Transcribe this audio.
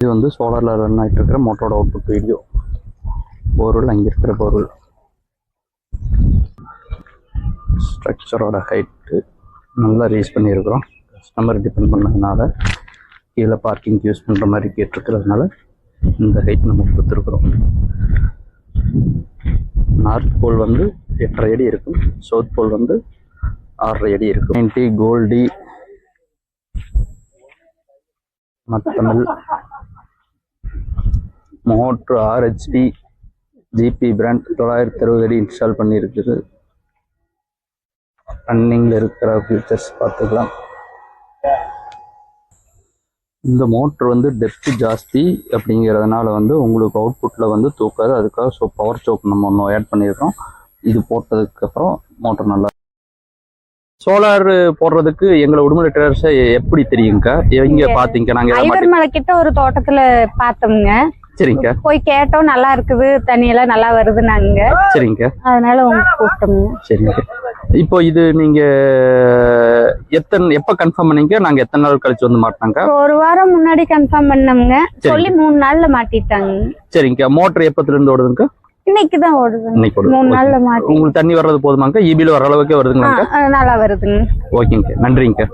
இது வந்து சோலார்ல ரன் ஆகிட்டு இருக்கிற மோட்டரோட அவுட்புட் வீடியோ. பொருள் அங்கே இருக்கிற பொருள் ஸ்ட்ரக்சரோட ஹைட்டு நல்லா ரீஸ் பண்ணியிருக்கிறோம். கஸ்டமர் டிபெண்ட் பண்ணதுனால கீழே பார்க்கிங் யூஸ் பண்ணுற மாதிரி கேட்டிருக்கிறதுனால இந்த ஹைட் நம்ம கொடுத்துருக்குறோம். நார்த் போல் வந்து 8.5 அடி இருக்கும், சவுத் போல் வந்து 6.5 அடி இருக்கும். 90 கோல்டி மத்தமிழ் மோட்ரு RHP GP பிராண்ட் 960 அடி இன்ஸ்டால் பண்ணியிருக்குது. ரன்னிங்கில் இருக்கிற ஃபீச்சர்ஸ் பார்த்துக்கலாம். இந்த மோட்ரு வந்து டெப்த் ஜாஸ்தி அப்படிங்கிறதுனால வந்து உங்களுக்கு அவுட்புட்டில் வந்து தூக்காது. அதுக்காக பவர் சோக் நம்ம ஒன்று ஆட் பண்ணியிருக்கோம். இது போட்டதுக்கப்புறம் மோட்டர் நல்லா. சோலார் போடுறதுக்கு எங்களை உடுமலை ட்ரேடர்ஸை எப்படி தெரியுங்கக்கா? எங்க பாத்தீங்க? நாங்க ஐவர்மலை கிட்ட ஒரு தோட்டத்துல பார்த்தோம்ங்க. சரிங்க. போய் கேட்டோம், நல்லா இருக்குது, தண்ணியெல்லாம் நல்லா வருதுன்னாங்க. சரிங்க. அதனால உங்களுக்கு கூப்பிட்டோம்ங்க. சரிங்க. இப்போ இது நீங்க எப்ப கன்ஃபார்ம் பண்ணீங்க? நாங்க எத்தனை நாள் கழிச்சு வந்து மாட்டினாங்க? ஒரு வாரம் முன்னாடி கன்ஃபார்ம் பண்ணோம்ங்க. சொல்லி 3 நாள்ல மாட்டிட்டாங்க. சரிங்க. மோட்டர் எப்பத்துல இருந்து ஓடுதுங்க? இன்னைக்குதான் ஓடுது. 3 நாள்ல மாட்டி. உங்களுக்கு தண்ணி வர்றது போதுமாங்க? EBல வர அளவுக்கே வருதுங்களா? நல்லா வருதுங்க. ஓகேங்க, நன்றிங்க.